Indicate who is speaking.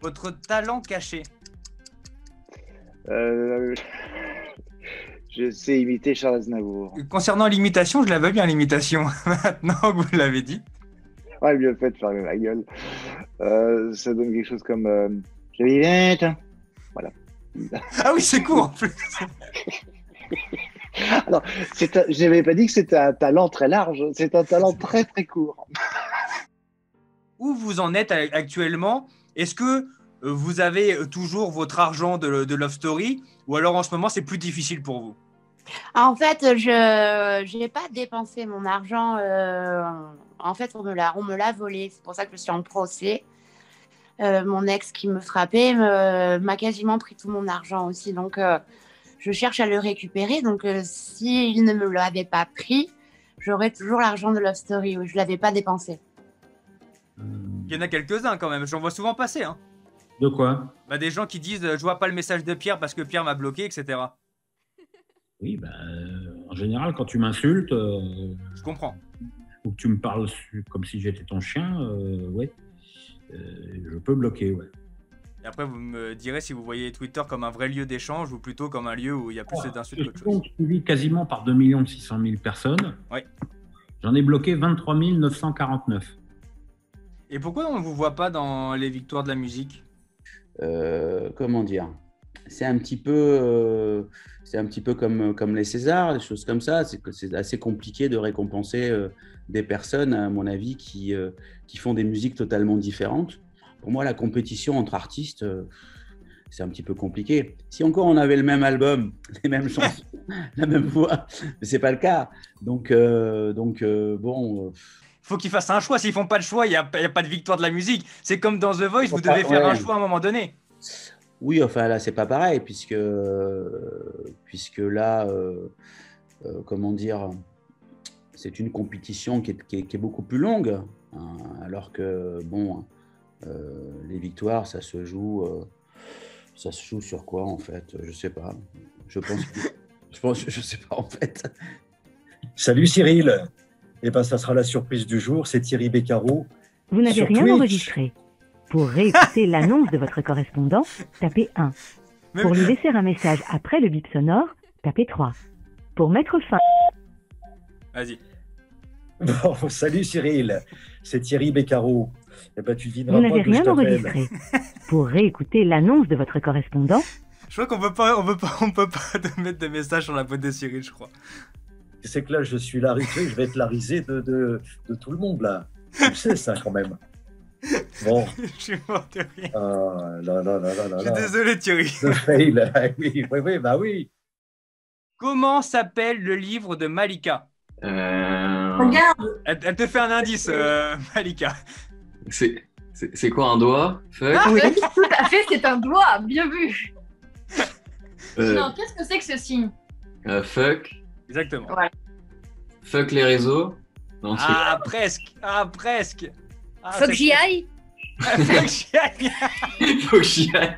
Speaker 1: Votre talent caché.
Speaker 2: Je sais imiter Charles Aznavour.
Speaker 1: Concernant l'imitation, je l'avais bien l'imitation. Maintenant que vous l'avez dit.
Speaker 2: Ouais, bien fait de fermer ma gueule. Ça donne quelque chose comme je vais vite. Voilà.
Speaker 1: Ah oui, c'est court en plus.
Speaker 2: Alors, je n'avais pas dit que c'était un talent très large, c'est un talent très très court.
Speaker 1: Où vous en êtes actuellement? Est-ce que vous avez toujours votre argent de Love Story ou alors en ce moment c'est plus difficile pour vous?
Speaker 3: En fait, je n'ai pas dépensé mon argent. En fait, on me l'a volé. C'est pour ça que je suis en procès. Mon ex qui me frappait m'a quasiment pris tout mon argent aussi. Donc, je cherche à le récupérer. Donc, s'il ne me l'avait pas pris, j'aurais toujours l'argent de Love Story. Je ne l'avais pas dépensé.
Speaker 1: Il y en a quelques-uns quand même. J'en vois souvent passer. Hein.
Speaker 4: De quoi?
Speaker 1: Bah, des gens qui disent je vois pas le message de Pierre parce que Pierre m'a bloqué, etc.
Speaker 4: Oui, en général, quand tu m'insultes,
Speaker 1: Je comprends.
Speaker 4: ou que tu me parles comme si j'étais ton chien, ouais, je peux bloquer, ouais.
Speaker 1: Et après, vous me direz si vous voyez Twitter comme un vrai lieu d'échange ou plutôt comme un lieu où il y a plus d'insultes qu'autre chose.
Speaker 4: Suivi quasiment par 2 600 000 personnes.
Speaker 1: Oui.
Speaker 4: J'en ai bloqué 23 949.
Speaker 1: Et pourquoi on ne vous voit pas dans les victoires de la musique?
Speaker 5: Comment dire? C'est un petit peu comme les Césars, des choses comme ça. C'est assez compliqué de récompenser des personnes, à mon avis, qui font des musiques totalement différentes. Pour moi, la compétition entre artistes, c'est un petit peu compliqué. Si encore on avait le même album, les mêmes chansons, la même voix, mais c'est pas le cas. Donc bon.
Speaker 1: Faut qu'ils fassent un choix. S'ils font pas de choix, il y a pas de victoire de la musique. C'est comme dans The Voice, vous devez faire un choix à un moment donné.
Speaker 5: Oui, enfin là, c'est pas pareil, puisque là, comment dire, c'est une compétition qui est beaucoup plus longue, hein, alors que, bon, les victoires, ça se joue sur quoi, en fait? Je sais pas. Je sais pas, en fait.
Speaker 6: Salut Cyril. Eh ben, ça sera la surprise du jour, c'est Thierry Beccaro.
Speaker 7: Vous n'avez
Speaker 6: sur
Speaker 7: rien
Speaker 6: Twitch.
Speaker 7: enregistré. Pour réécouter l'annonce de votre correspondant, tapez 1. Pour lui laisser un message après le bip sonore, tapez 3. Pour mettre fin...
Speaker 1: Vas-y.
Speaker 6: Bon, salut Cyril, c'est Thierry Beccaro. Eh ben, tu devineras
Speaker 7: Vous
Speaker 6: pas
Speaker 7: n'avez
Speaker 6: d'où je
Speaker 7: rien
Speaker 6: t'appelle.
Speaker 7: enregistré. Pour réécouter l'annonce de votre correspondant,
Speaker 1: Je crois qu'on peut pas te mettre de message sur la boîte de Cyril, je crois.
Speaker 6: C'est que là, je suis la risée, je vais être la risée de tout le monde, là. Tu sais ça, quand même. Bon.
Speaker 1: Je suis mort de rire.
Speaker 6: Je
Speaker 1: suis désolé, Thierry.
Speaker 6: The fail. Oui, bah oui.
Speaker 1: Comment s'appelle le livre de Malika?
Speaker 8: Regarde.
Speaker 1: Elle te fait un indice, Malika.
Speaker 8: C'est quoi un doigt? Fuck.
Speaker 9: Oui, tout à fait, c'est un doigt, bien vu. Non, qu'est-ce que c'est que ce signe?
Speaker 8: Fuck.
Speaker 1: Exactement.
Speaker 9: Ouais.
Speaker 8: Fuck les réseaux. Non,
Speaker 1: presque.
Speaker 9: Faut que j'y aille.
Speaker 1: Faut que j'y aille.
Speaker 8: Faut que j'y aille.